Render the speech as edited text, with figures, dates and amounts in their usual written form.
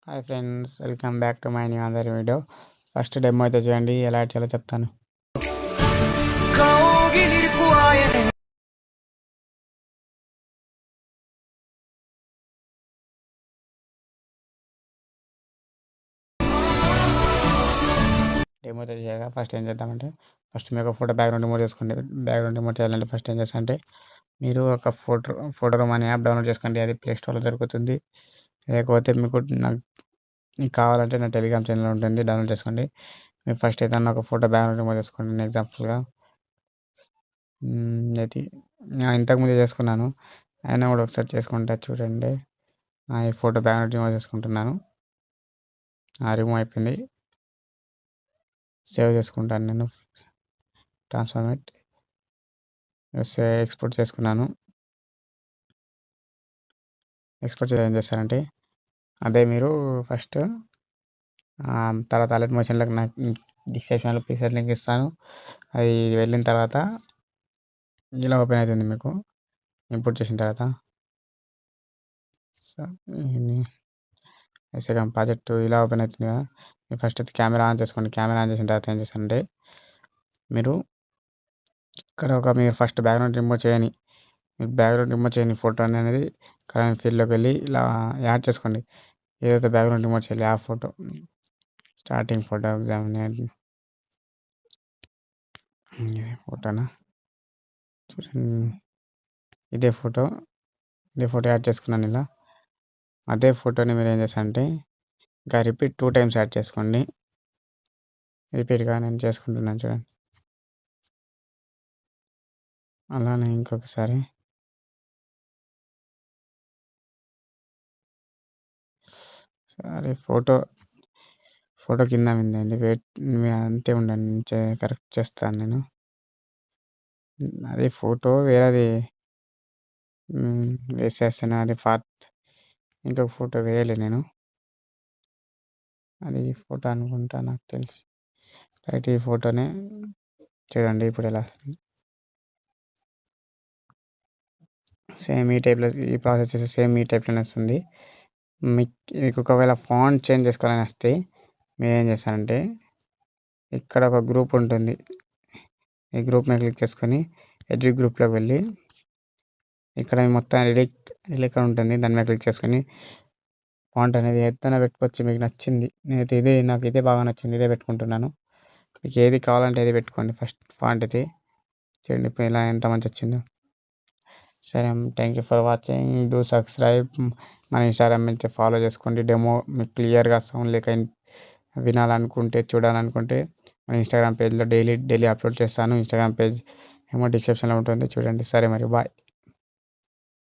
Hi friends, welcome back to my new other video. First demo అయితే చూడండి, ఎలా add చేయాలో చెప్తాను. డెమో అయితే చేయగా ఫస్ట్ ఏం చేద్దామంటే, ఫస్ట్ మీకు ఫోటో బ్యాక్గ్రౌండ్ రిమూవ్ చేసుకోండి. బ్యాక్గ్రౌండ్ రిమూవ్ చేయాలంటే ఫస్ట్ ఏం చేస్తానంటే, మీరు ఒక ఫోటో రూమ్ అనే యాప్ డౌన్లోడ్ చేసుకోండి. అది ప్లే స్టోర్లో దొరుకుతుంది. లేకపోతే మీకు కావాలంటే నా టెలిగ్రామ్ ఛానల్ ఉంటుంది, డౌన్లోడ్ చేసుకోండి. మీరు ఫస్ట్ అయితే ఒక ఫోటో బ్యాక్గ్రౌండ్ రిమూవ్ చేసుకోండి. నేను ఎగ్జాంపుల్గా అయితే ఇంతకుముందు చేసుకున్నాను, అయినా కూడా ఒకసారి చేసుకుంటా చూడండి. ఈ ఫోటో బ్యాక్గ్రౌండ్ రిమూవ్ చేసుకుంటున్నాను. రిమూవ్ అయిపోయింది. సేవ్ చేసుకుంటాను నేను. ట్రాన్స్ఫార్మేట్ ఎక్స్పోర్ట్ చేసుకున్నాను. ఎక్స్పోర్ట్ ఏం చేస్తారంటే, అదే మీరు ఫస్ట్ తర్వాత అలర్ట్ మోషన్లోకి నాకు డిస్క్రిప్షన్లో ప్రీసెట్ లింక్ ఇస్తాను. అది వెళ్ళిన తర్వాత ఇలా ఓపెన్ అవుతుంది. మీకు ఇంపోర్ట్ చేసిన తర్వాత ఇన్స్టాగ్రామ్ ప్రాజెక్టు ఇలా ఓపెన్ అవుతుంది కదా. మీరు ఫస్ట్ అయితే కెమెరా ఆన్ చేసుకోండి. కెమెరా ఆన్ చేసిన తర్వాత ఏం చేస్తారంటే, మీరు ఇక్కడ మీరు ఫస్ట్ బ్యాక్గ్రౌండ్ రిమూవ్ చేయని మీకు బ్యాక్గ్రౌండ్ రిమూవ్ చేయని ఫోటో అనేది కరెంట్ ఫీల్డ్లోకి వెళ్ళి ఇలా యాడ్ చేసుకోండి. ఏదైతే బ్యాక్గ్రౌండ్ రిమూవ్ చేయాలి ఆ ఫోటో, స్టార్టింగ్ ఫోటో ఫోటోనా చూడండి. ఇదే ఫోటో యాడ్ చేసుకున్నాను ఇలా. అదే ఫోటోని మీరు ఏం చేస్తారంటే, ఇంకా రిపీట్ 2 times యాడ్ చేసుకోండి. రిపీట్గా నేను చేసుకుంటున్నాను చూడండి. అలానే ఇంకొకసారి సరే ఫోటో కింద ఉందండి. వెయిట్ అంతే ఉండండి, కరెక్ట్ చేస్తాను నేను. అది ఫోటో వేరేది వేసేస్తాను. అది ఇంకొక ఫోటో వేయలే నేను. అది ఫోటో అనుకుంటా, నాకు తెలిసి రైట్. ఈ ఫోటోనే చూడండి ఇప్పుడు ఎలా సేమ్ ఈ టైప్లో, ఈ ప్రాసెస్ చేసి సేమ్ ఈ టైప్లోనే వస్తుంది. మీకు ఒకవేళ ఫాంట్ చేంజ్ చేసుకోవాలని వస్తే మీరు ఏం చేస్తారంటే, ఇక్కడ ఒక గ్రూప్ ఉంటుంది. ఈ గ్రూప్ మీద క్లిక్ చేసుకొని ఎడ్జ్ గ్రూప్లోకి వెళ్ళి ఇక్కడ మొత్తం రిలీక్ ఉంటుంది. దాని మీద క్లిక్ చేసుకొని ఫాంట్ అనేది ఎత్తన పెట్టుకోవచ్చు, మీకు నచ్చింది. నాకు ఇదే బాగా నచ్చింది, ఇదే పెట్టుకుంటున్నాను. మీకు ఏది కావాలంటే ఏది పెట్టుకోండి. ఫస్ట్ ఫాంట్ అయితే చూడండి ఇప్పుడు ఇలా ఎంత మంచి వచ్చిందో. సరే, thank you for watching. Do subscribe. మన ఇన్స్టాగ్రామ్ నుంచి ఫాలో చేసుకోండి. డెమో మీకు క్లియర్గా సౌండ్ లేక వినాలనుకుంటే, చూడాలనుకుంటే మన ఇన్స్టాగ్రామ్ పేజ్లో డైలీ అప్లోడ్ చేస్తాను. ఇన్స్టాగ్రామ్ పేజ్ ఏమో డిస్క్రిప్షన్లో ఉంటుంది, చూడండి. సరే మరి, బాయ్.